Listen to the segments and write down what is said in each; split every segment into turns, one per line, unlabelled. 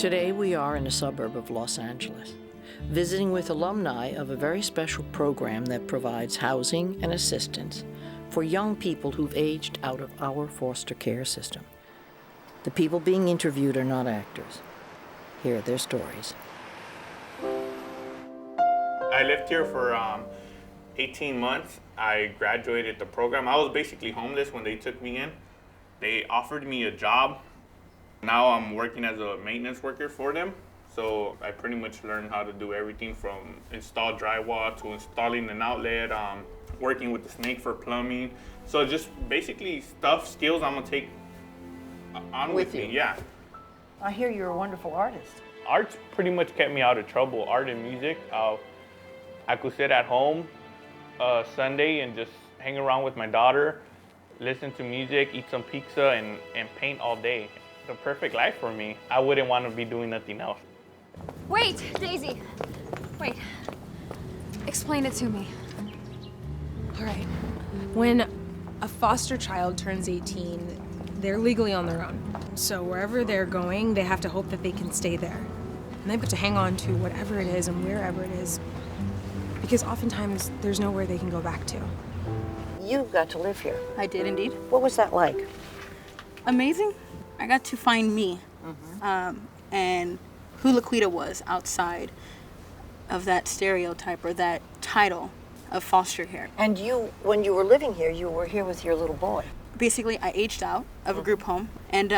Today we are in a suburb of Los Angeles, visiting with alumni of a very special program that provides housing and assistance for young people who've aged out of our foster care system. The people being interviewed are not actors. Here are their stories.
I lived here for 18 months. I graduated the program. I was basically homeless when they took me in. They offered me a job. Now I'm working as a maintenance worker for them. So I pretty much learned how to do everything from install drywall to installing an outlet, working with the snake for plumbing. So just basically skills I'm gonna take on with me, yeah.
I hear you're a wonderful artist.
Art's pretty much kept me out of trouble. Art and music. I could sit at home Sunday and just hang around with my daughter, listen to music, eat some pizza, and paint all day. The perfect life for me. I wouldn't want to be doing nothing else.
Wait, Dayzee. Wait. Explain it to me.
All right. When a foster child turns 18, they're legally on their own. So wherever they're going, they have to hope that they can stay there. And they've got to hang on to whatever it is and wherever it is, because oftentimes there's nowhere they can go back to.
You got to live here.
I did indeed.
What was that like?
Amazing. I got to find me and who Laquita was outside of that stereotype or that title of foster care.
And you, when you were living here, you were here with your little boy.
Basically, I aged out of a group home, and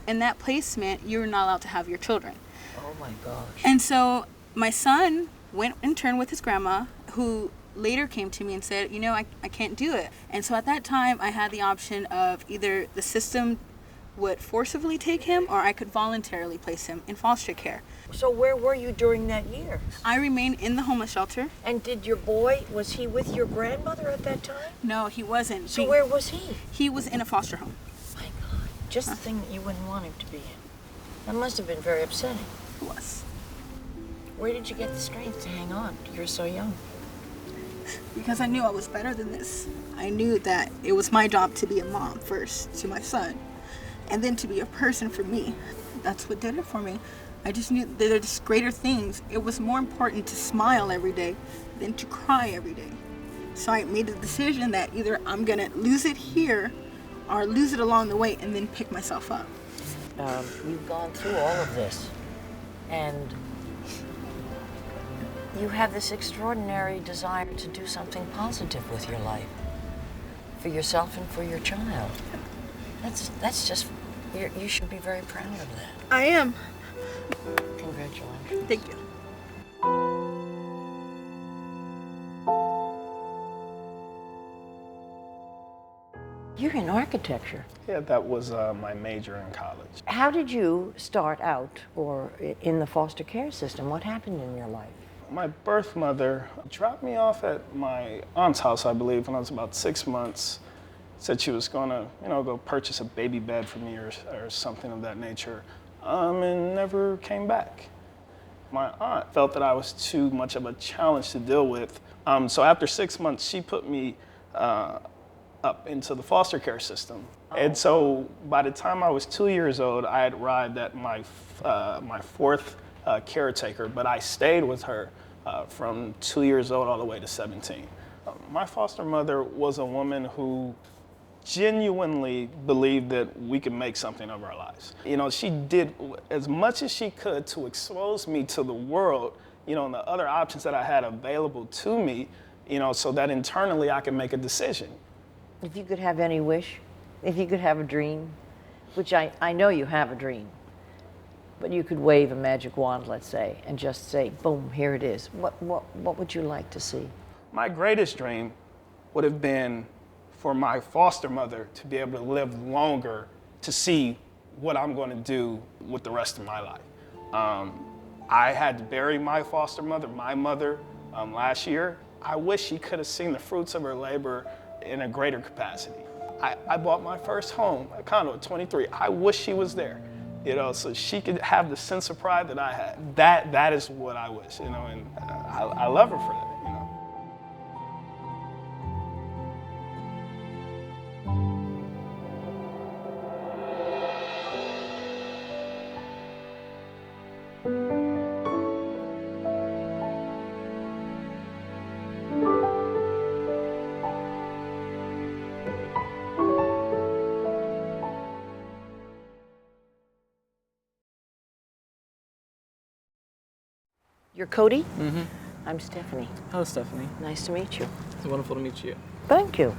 in that placement, you're not allowed to have your children.
Oh my gosh.
And so my son went and turned with his grandma, who later came to me and said, you know, I can't do it. And so at that time, I had the option of either the system would forcibly take him or I could voluntarily place him in foster care.
So where were you during that year?
I remained in the homeless shelter.
And did your boy, was he with your grandmother at that time?
No, he wasn't.
So where was he?
He was in a foster home.
My God, just the thing that you wouldn't want him to be in. That must have been very upsetting.
It was.
Where did you get the strength to hang on? You're so young.
Because I knew I was better than this. I knew that it was my job to be a mom first to my son, and then to be a person for me. That's what did it for me. I just knew that there's greater things. It was more important to smile every day than to cry every day. So I made the decision that either I'm gonna lose it here or lose it along the way and then pick myself up.
You've gone through all of this, and you have this extraordinary desire to do something positive with your life, for yourself and for your child. That's just, you should be very proud of that.
I am.
Congratulations.
Thank you.
You're in architecture.
Yeah, that was my major in college.
How did you start out or in the foster care system? What happened in your life?
My birth mother dropped me off at my aunt's house, I believe, when I was about 6 months. Said she was gonna, go purchase a baby bed for me or something of that nature, and never came back. My aunt felt that I was too much of a challenge to deal with. So after 6 months, she put me up into the foster care system. And so by the time I was 2 years old, I had arrived at my fourth caretaker, but I stayed with her from 2 years old all the way to 17. My foster mother was a woman who genuinely believed that we could make something of our lives. She did as much as she could to expose me to the world, and the other options that I had available to me, so that internally I could make a decision.
If you could have any wish, if you could have a dream, which I know you have a dream, but you could wave a magic wand, let's say, and just say, boom, here it is. What would you like to see?
My greatest dream would have been for my foster mother to be able to live longer to see what I'm going to do with the rest of my life. I had to bury my foster mother, my mother, last year. I wish she could have seen the fruits of her labor in a greater capacity. I bought my first home, a condo at 23. I wish she was there, so she could have the sense of pride that I had. That is what I wish, and I love her for that.
You're Cody?
Mm-hmm.
I'm Stephanie.
Hello, Stephanie.
Nice to meet you.
It's wonderful to meet you.
Thank you.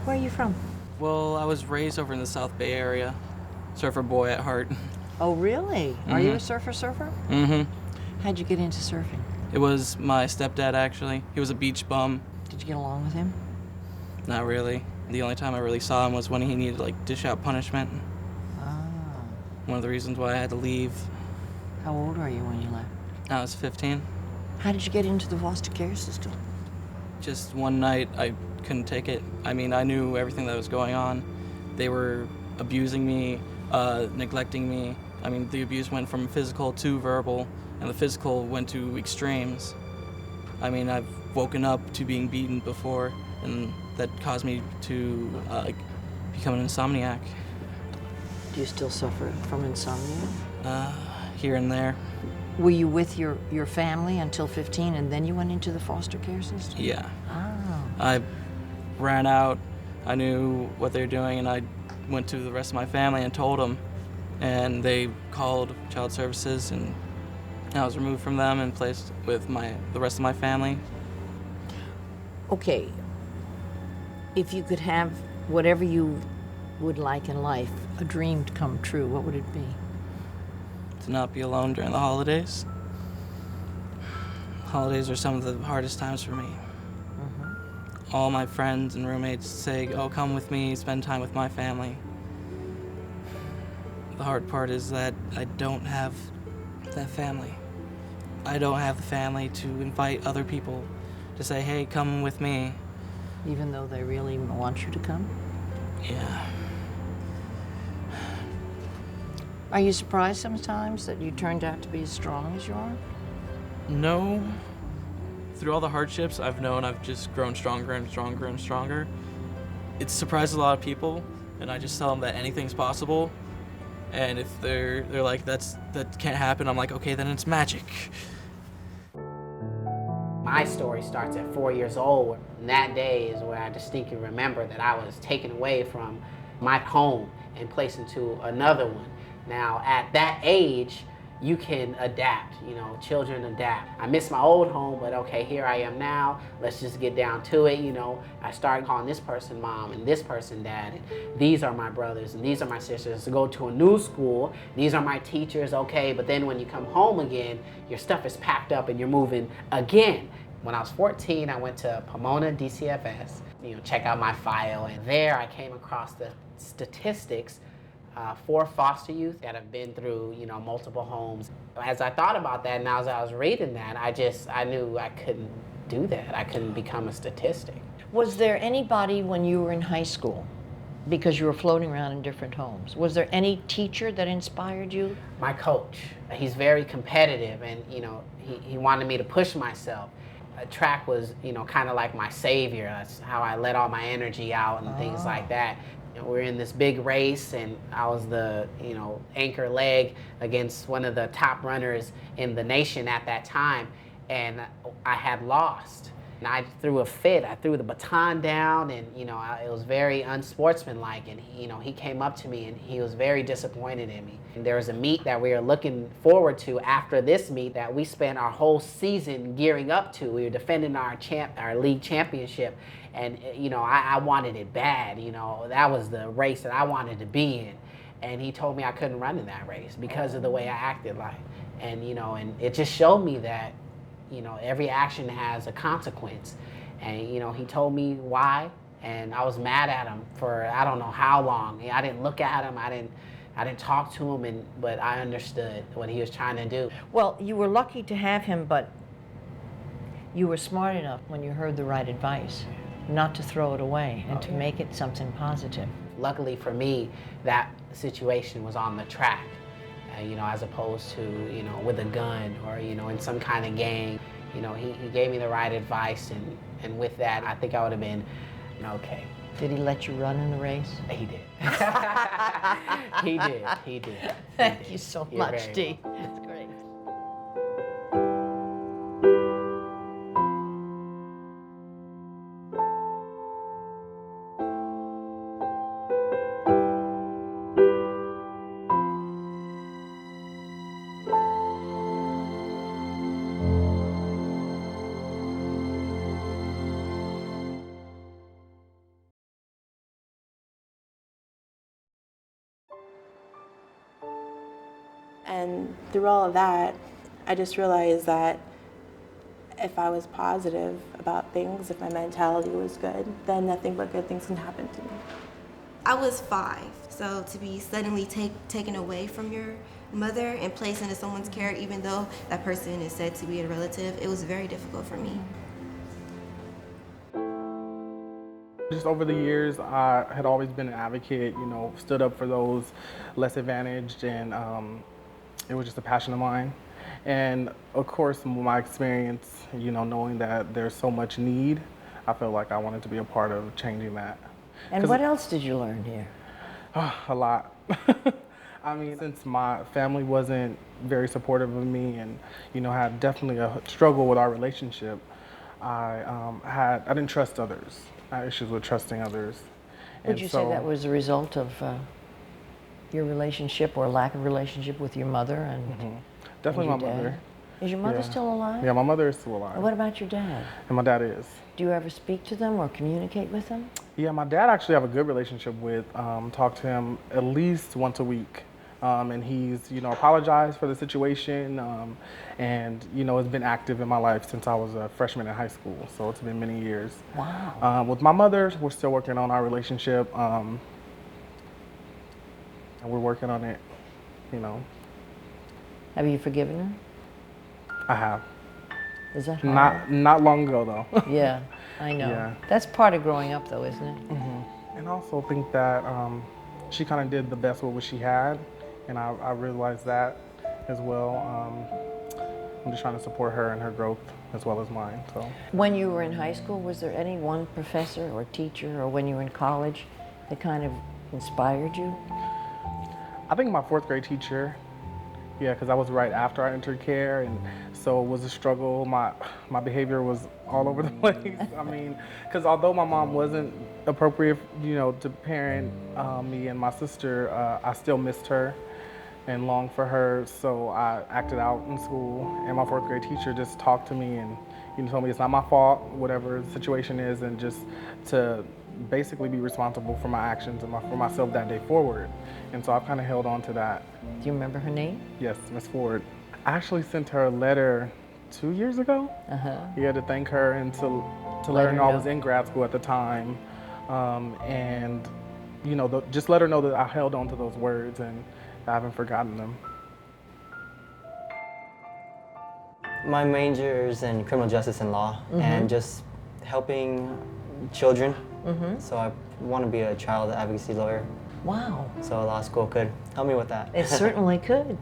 Where are you from?
Well, I was raised over in the South Bay area. Surfer boy at heart.
Oh, really? Are you a surfer?
Mm-hmm.
How'd you get into surfing?
It was my stepdad, actually. He was a beach bum.
Did you get along with him?
Not really. The only time I really saw him was when he needed to, like, dish out punishment.
Ah.
One of the reasons why I had to leave.
How old are you when you left?
I was 15.
How did you get into the foster care system?
Just one night, I couldn't take it. I mean, I knew everything that was going on. They were abusing me, neglecting me. I mean, the abuse went from physical to verbal, and the physical went to extremes. I mean, I've woken up to being beaten before, and that caused me to become an insomniac.
Do you still suffer from insomnia?
Here and there.
Were you with your family until 15 and then you went into the foster care system?
Yeah.
Oh.
I ran out. I knew what they were doing, and I went to the rest of my family and told them. And they called child services, and I was removed from them and placed with the rest of my family.
Okay. If you could have whatever you would like in life, a dream to come true, what would it be?
To not be alone during the holidays. Holidays are some of the hardest times for me. All my friends and roommates say, oh, come with me, spend time with my family. The hard part is that I don't have that family. I don't have the family to invite other people to say, hey, come with me.
Even though they really want you to come?
Yeah.
Are you surprised sometimes that you turned out to be as strong as you are?
No. Through all the hardships, I've known I've just grown stronger and stronger and stronger. It surprises a lot of people, and I just tell them that anything's possible. And if they're like, that can't happen, I'm like, okay, then it's magic.
My story starts at 4 years old. And that day is where I distinctly remember that I was taken away from my home and placed into another one. Now, at that age, you can adapt, children adapt. I miss my old home, but okay, here I am now. Let's just get down to it, I started calling this person mom and this person dad, and these are my brothers and these are my sisters. To go to a new school, these are my teachers, okay, but then when you come home again, your stuff is packed up and you're moving again. When I was 14, I went to Pomona DCFS, check out my file, and there I came across the statistics for foster youth that have been through, multiple homes. As I thought about that, and as I was reading that, I knew I couldn't do that. I couldn't become a statistic.
Was there anybody when you were in high school, because you were floating around in different homes, was there any teacher that inspired you?
My coach. He's very competitive, and he wanted me to push myself. Track was, kind of like my savior. That's how I let all my energy out and things like that. We're in this big race, and I was the, anchor leg against one of the top runners in the nation at that time, and I had lost. And I threw a fit. I threw the baton down, and it was very unsportsmanlike. And he came up to me, and he was very disappointed in me. And there was a meet that we were looking forward to after this meet that we spent our whole season gearing up to. We were defending our league championship, and I wanted it bad. That was the race that I wanted to be in. And he told me I couldn't run in that race because of the way I acted like. And and it just showed me that every action has a consequence. And, he told me why, and I was mad at him for I don't know how long. I didn't look at him, I didn't talk to him, but I understood what he was trying to do.
Well, you were lucky to have him, but you were smart enough when you heard the right advice not to throw it away and to make it something positive.
Luckily for me, that situation was on the track. As opposed to, with a gun or, in some kind of gang. He gave me the right advice, and with that, I think I would have been okay.
Did he let you run in the race?
He did. He did.
Thank you so
You're
much,
very
Dee.
welcome.
That's great.
And through all of that, I just realized that if I was positive about things, if my mentality was good, then nothing but good things can happen to me.
I was 5, so to be suddenly taken away from your mother and placed into someone's care, even though that person is said to be a relative, it was very difficult for me.
Just over the years, I had always been an advocate, stood up for those less advantaged, and it was just a passion of mine. And of course, my experience, knowing that there's so much need, I felt like I wanted to be a part of changing that.
And what else did you learn here?
A lot. I mean, since my family wasn't very supportive of me and, had definitely a struggle with our relationship, I didn't trust others. I had issues with trusting others.
Would you say that was a result of your relationship or lack of relationship with your mother and
definitely
and
my
your
mother.
dad? Is your mother still alive?
Yeah, my mother is still alive.
And what about your dad?
And my dad is.
Do you ever speak to them or communicate with them?
Yeah, my dad actually have a good relationship with, talk to him at least once a week. And he's, apologized for the situation and, has been active in my life since I was a freshman in high school. So it's been many years.
Wow.
With my mother, we're still working on our relationship. And we're working on it,
Have you forgiven her?
I have.
Is that hard?
Not long ago, though.
Yeah, I know.
Yeah.
That's part of growing up, though, isn't it?
And I also think that she kind of did the best with what she had. And I realized that as well. I'm just trying to support her and her growth as well as mine. So.
When you were in high school, was there any one professor or teacher, or when you were in college, that kind of inspired you?
I think my 4th grade teacher, yeah, because I was right after I entered care, and so it was a struggle. My behavior was all over the place. I mean, because although my mom wasn't appropriate, to parent me and my sister, I still missed her and longed for her, so I acted out in school. And my 4th grade teacher just talked to me and told me it's not my fault, whatever the situation is, and just to basically be responsible for my actions and for myself that day forward. And so I've kind of held on to that.
Do you remember her name?
Yes, Miss Ford. I actually sent her a letter 2 years ago. Yeah, to thank her and to let her know I was in grad school at the time. And just let her know that I held on to those words and I haven't forgotten them.
My major is in criminal justice and law and just helping children. So I want to be a child advocacy lawyer.
Wow.
So law school could help me with that.
It certainly could.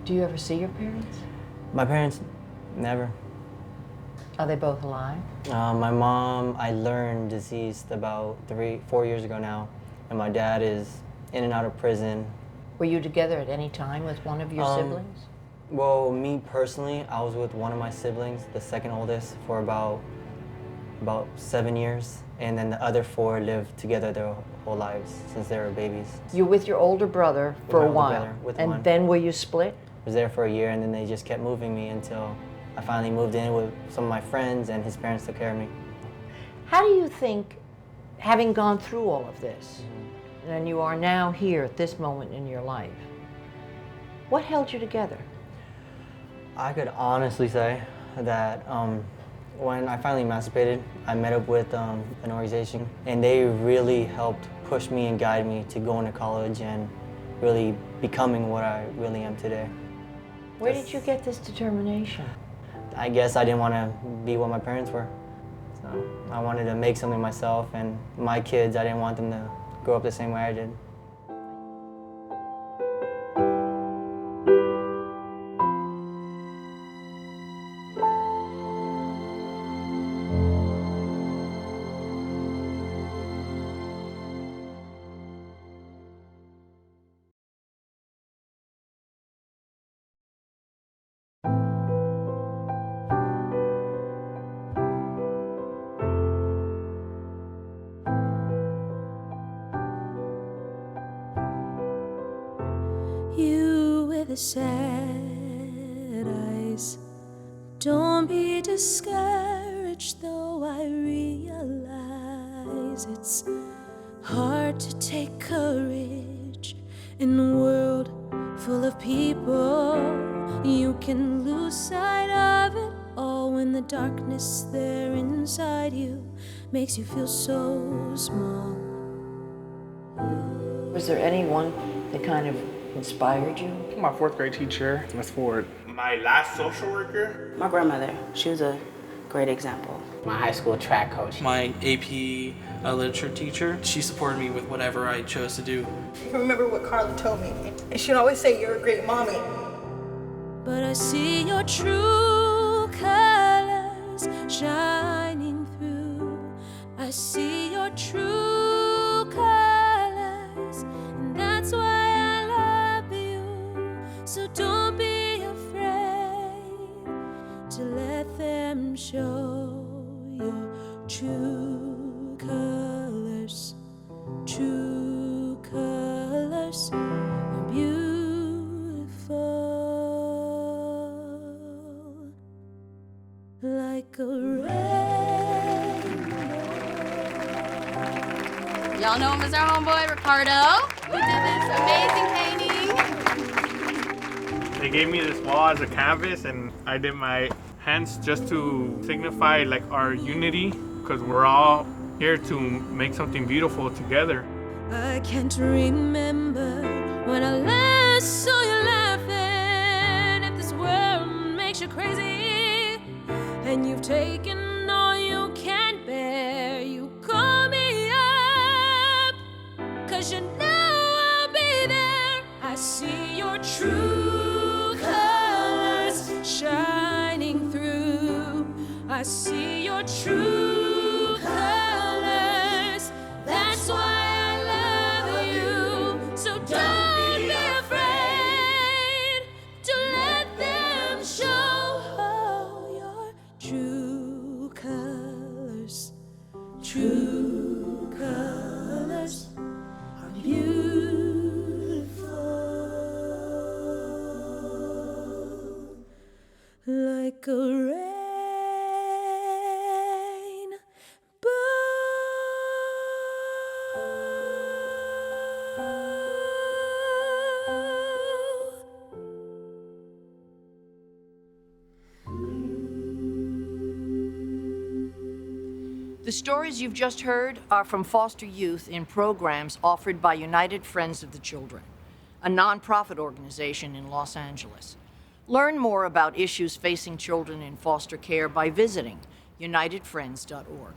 Do you ever see your parents?
My parents, never.
Are they both alive?
My mom, I learned deceased about 4 years ago now, and my dad is in and out of prison.
Were you together at any time with one of your siblings?
Well, me personally, I was with one of my siblings, the second oldest, for about 7 years, and then the other 4 lived together their whole lives since they were babies.
You're with your older brother for a while, and then were you split?
I was there for a year, and then they just kept moving me until I finally moved in with some of my friends, and his parents took care of me.
How do you think, having gone through all of this, and you are now here at this moment in your life, what held you together?
I could honestly say that when I finally emancipated, I met up with an organization, and they really helped push me and guide me to go into college and really becoming what I really am today.
Where did you get this determination?
I guess I didn't want to be what my parents were. So I wanted to make something myself, and my kids, I didn't want them to grow up the same way I did.
You with the sad eyes, don't be discouraged, though I realize it's hard to take courage in a world full of people. You can lose sight of it all when the darkness there inside you makes you feel so small.
Was there anyone that kind of inspired you?
My fourth grade teacher, Miss Ford.
My last social worker,
My grandmother, she was a great example.
My high school track coach.
My AP literature teacher, she supported me with whatever I chose to do.
I remember what Carla told me, and she'd always say, "You're a great mommy."
But I see your true colors shining through. I see your true colors, and that's why I love you. So don't be afraid to let them show your true colors. True colors are beautiful, like a rainbow.
Y'all know him as our homeboy, Ricardo, who did this amazing painting.
they gave me this wall as a canvas, and I did my hands just to signify like our unity, because we're all here to make something beautiful together.
I can't remember when I last saw you laughing. If this world makes you crazy and you've taken all you can bear, you call me up, 'cause you know I'll be there. I see your true colors shining through. I see your true colors. That's why I love you. So don't be afraid to let them show your true colors. True colors are beautiful, like a rainbow.
The stories you've just heard are from foster youth in programs offered by United Friends of the Children, a nonprofit organization in Los Angeles. Learn more about issues facing children in foster care by visiting unitedfriends.org.